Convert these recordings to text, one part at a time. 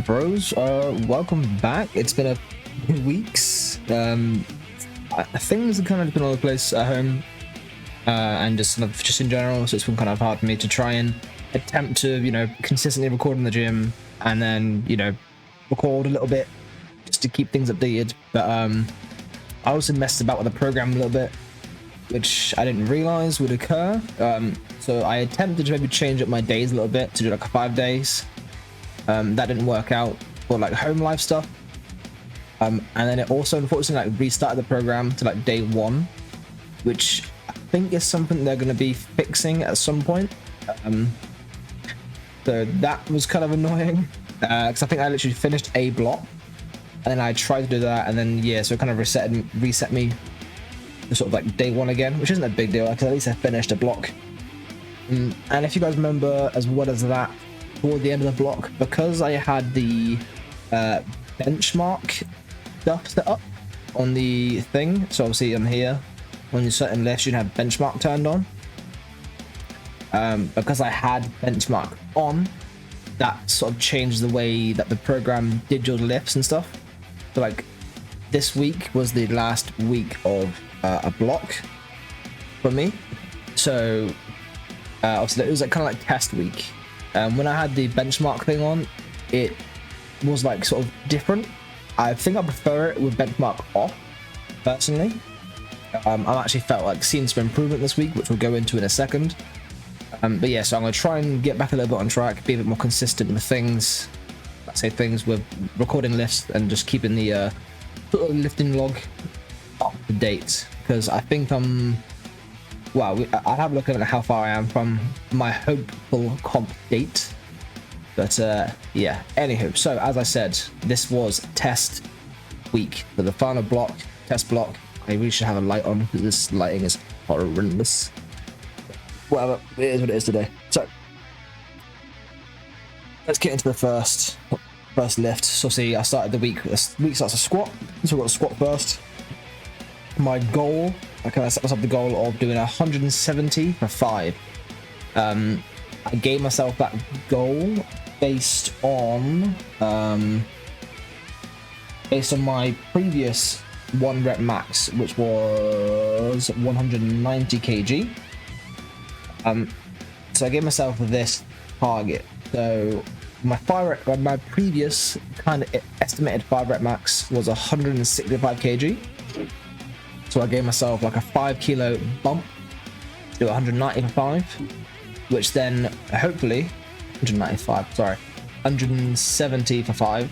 Bros, welcome back. It's been a few weeks. Things have kind of been all over the place at home, and just in general. So it's been kind of hard for me to try and attempt to, consistently record in the gym, and then, record a little bit just to keep things updated. But I also messed about with the program a little bit, which I didn't realize would occur. So I attempted to maybe change up my days a little bit to do like 5 days. That didn't work out for like home life stuff. And then it also unfortunately like restarted the program to like day 1, which I think is something they're going to be fixing at some point. So that was kind of annoying, because I think I literally finished a block and then I tried to do that, and then so it kind of reset me to sort of like day 1 again, which isn't a big deal because at least I finished a block. And if you guys remember, as well as that, toward the end of the block, because I had the benchmark stuff set up on the thing, so obviously on here when you're certain lifts you have benchmark turned on. Because I had benchmark on, that sort of changed the way that the program did your lifts and stuff. So like this week was the last week of a block for me, so obviously it was like kind of like test week. When I had the benchmark thing on, it was like sort of different. I think I prefer it with benchmark off, personally. I've actually felt like seeing some improvement this week, which we'll go into in a second. But yeah, so I'm going to try and get back a little bit on track, be a bit more consistent with things. Let's say things with recording lifts and just keeping the sort of lifting log up to date. Because I think I'll have a look at how far I am from my hopeful comp date. But yeah, anywho, so as I said, this was test week for the final block, test block. I really should have a light on because this lighting is horrendous. Whatever, it is what it is today. So let's get into the first lift. So see, I started the week. This week starts a squat, so we've got a squat first. My goal, I kind of set myself the goal of doing 170 for 5. I gave myself that goal based on my previous 1 rep max, which was 190 kg. So I gave myself this target. So my previous kind of estimated 5 rep max was 165 kg. So I gave myself like a 5 kilo bump to 195, which then hopefully 170 for 5,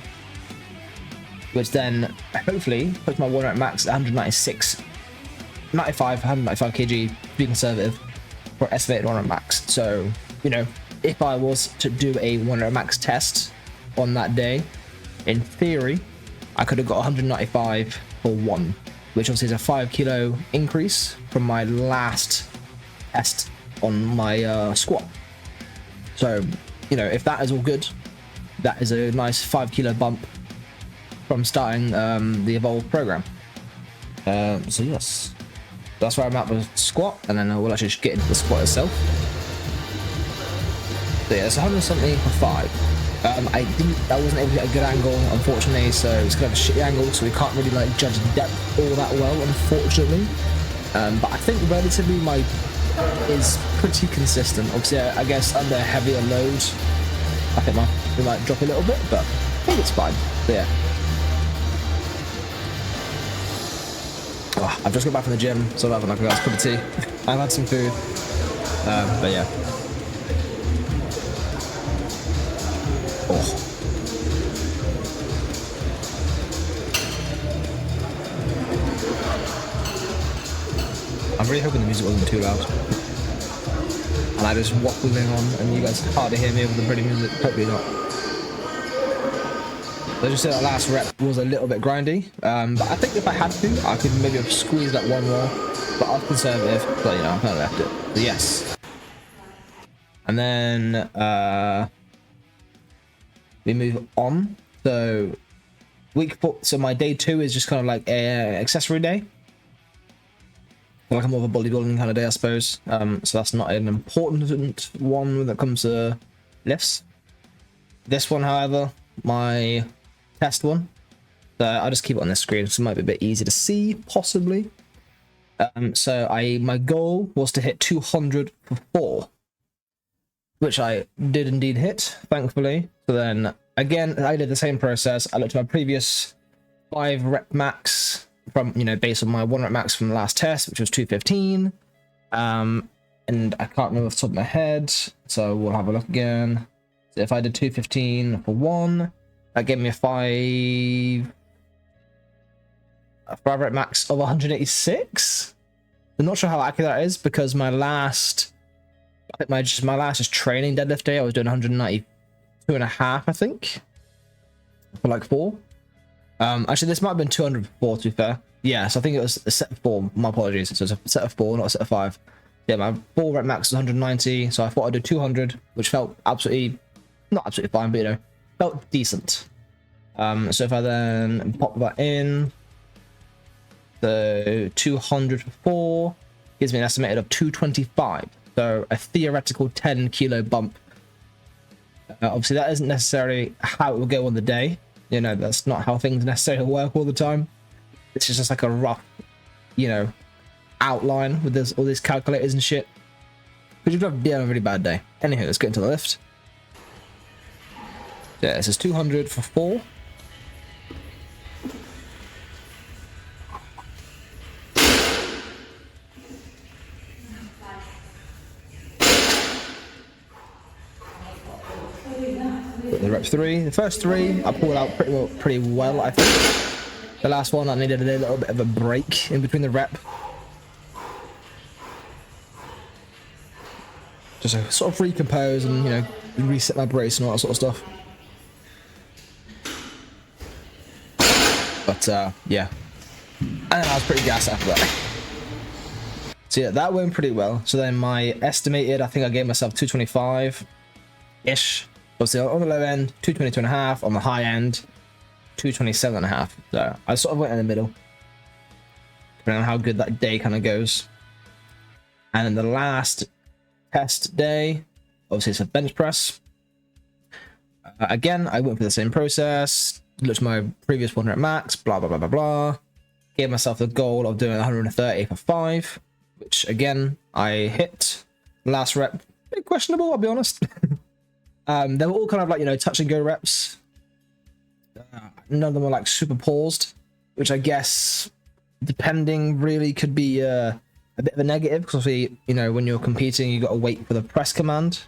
which then hopefully puts my 1 rep max at 195 kg to be conservative for estimated 1 rep max. So, if I was to do a 1 rep max test on that day, in theory, I could have got 195 for 1. Which obviously is a 5 kilo increase from my last test on my squat. So, if that is all good, that is a nice 5 kilo bump from starting the Evolve program. So yes, that's where I'm at with squat, and then we'll actually get into the squat itself. So yeah, it's 170 for 5. I wasn't able to get a good angle, unfortunately, so it's kind of a shitty angle, so we can't really like judge the depth all that well, unfortunately. But I think relatively is pretty consistent. Obviously, I guess under heavier loads, I think we might drop a little bit, but I think it's fine. So yeah. Oh, I've just got back from the gym, so I'm having like a nice cup of tea. I've had some food, but yeah. Oh. I'm really hoping the music wasn't too loud. And I just waffling on and you guys hardly hear me over the pretty music. Hopefully not. Let's just say that last rep was a little bit grindy. But I think if I had to, I could maybe have squeezed that 1 more. But I was conservative, but I kind of left it. So yes. And then we move on. So week 4, so my day 2 is just kind of like a accessory day, like a more of a bodybuilding kind of day, I suppose. So that's not an important one when it comes to lifts. This one, however, my test one. So I'll just keep it on the screen, so it might be a bit easy to see, possibly. So my goal was to hit 200 for 4, which I did indeed hit, thankfully. So then, again, I did the same process. I looked at my previous 5 rep max from, based on my 1 rep max from the last test, which was 215. And I can't remember off the top of my head, so we'll have a look again. So if I did 215 for 1, that gave me a 5 rep max of 186. I'm not sure how accurate that is, because my last just training deadlift day, I was doing 192.5, I think, for like 4. Actually, this might have been 204 to be fair. Yeah, so I think it was a set of 4. My apologies. So it's a set of 4, not a set of 5. Yeah, my 4 rep max was 190, so I thought I'd do 200, which felt not absolutely fine, but felt decent. So if I then pop that in, so 200 for 4 gives me an estimated of 225. So a theoretical 10 kilo bump. Obviously, that isn't necessarily how it will go on the day. That's not how things necessarily work all the time. This is just like a rough, outline with all these calculators and shit. Because you've got to be on a really bad day. Anywho, let's get into the lift. Yeah, this is 200 for 4. The rep 3. The first 3 I pulled out pretty well, I think. The last one I needed a little bit of a break in between the rep. Just to sort of recompose and, reset my brace and all that sort of stuff. But, yeah. And then I was pretty gassed after that. So, yeah, that went pretty well. So then my estimated, I think I gave myself 225-ish. Obviously, on the low end, 222.5. On the high end, 227.5. So I sort of went in the middle, depending on how good that day kind of goes. And then the last test day, obviously it's a bench press. Again, I went through the same process, looked at my previous 1 rep max, blah, blah, blah, blah, blah. Gave myself the goal of doing 130 for 5, which again, I hit. Last rep, a bit questionable, I'll be honest. They were all kind of like, touch and go reps. None of them were like super paused, which I guess, depending, really could be a bit of a negative, because obviously, when you're competing, you got to wait for the press command.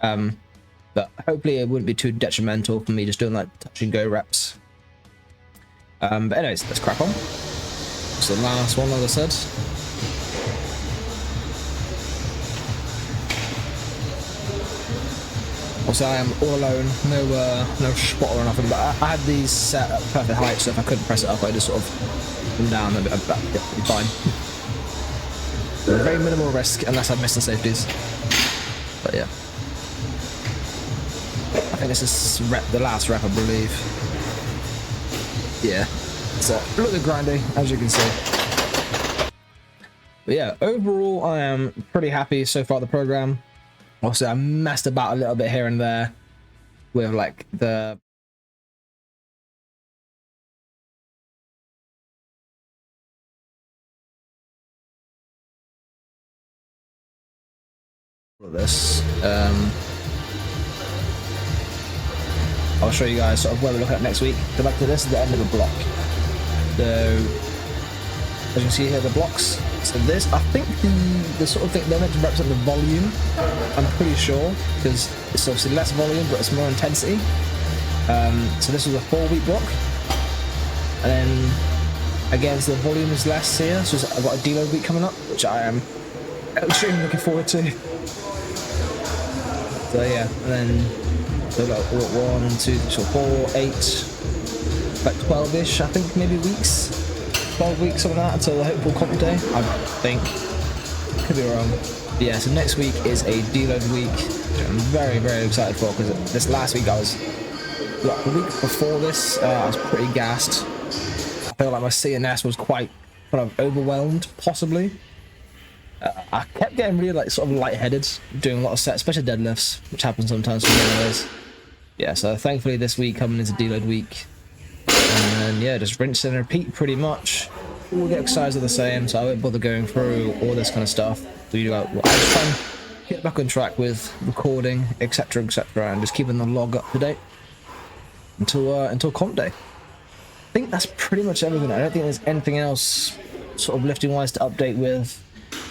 But hopefully it wouldn't be too detrimental for me just doing like touch and go reps. But anyways, let's crack on. So the last one, like I said. Also, I am all alone, no spot or nothing, but I had these set at perfect height, so if I couldn't press it up, I just sort of come down a bit, it'd be fine. Very minimal risk, unless I miss the safeties. But yeah. I think this is the last rep, I believe. Yeah. So, a little bit grindy, as you can see. But yeah, overall, I am pretty happy so far with the program. Also, I messed about a little bit here and there with like the this. I'll show you guys sort of where we're looking at next week. Go back to this is the end of a block. So as you can see here, the blocks. So this, I think the sort of thing they're meant to represent the volume. I'm pretty sure, because it's obviously less volume, but it's more intensity. So this was a 4-week block, and then again, so the volume is less here. So I've got a deload week coming up, which I am extremely looking forward to. So yeah, and then so like 1, 2, 3, 4, 8, like 12-ish, I think maybe weeks. 12 weeks, something like that, until the hopeful comp day, I think. Could be wrong. But yeah, so next week is a deload week, which I'm very, very excited for, because this last week like the week before this, I was pretty gassed. I feel like my CNS was quite kind of overwhelmed, possibly. I kept getting really like sort of lightheaded, doing a lot of sets, especially deadlifts, which happens sometimes for me anyways. yeah, so thankfully this week coming into deload week, and then yeah, just rinse and repeat pretty much. All the exercises are the same, so I won't bother going through all this kind of stuff. I'll just try and get back on track with recording, etc, and just keeping the log up to date until comp day. I think that's pretty much everything. I don't think there's anything else sort of lifting wise to update with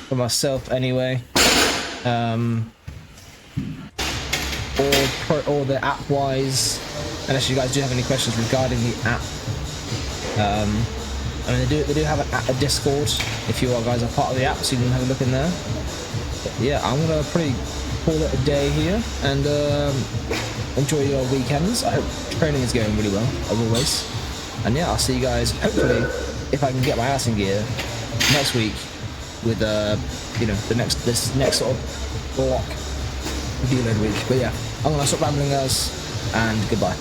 for myself anyway. Or the app wise, unless you guys do have any questions regarding the app. I mean, they do have a Discord if you guys are part of the app, so you can have a look in there. But yeah, I'm gonna pretty call it a day here, and enjoy your weekends. I hope training is going really well as always. And yeah, I'll see you guys hopefully, if I can get my ass in gear, next week with you know, this next sort of block deload week. But yeah, I'm gonna stop rambling, guys, and goodbye.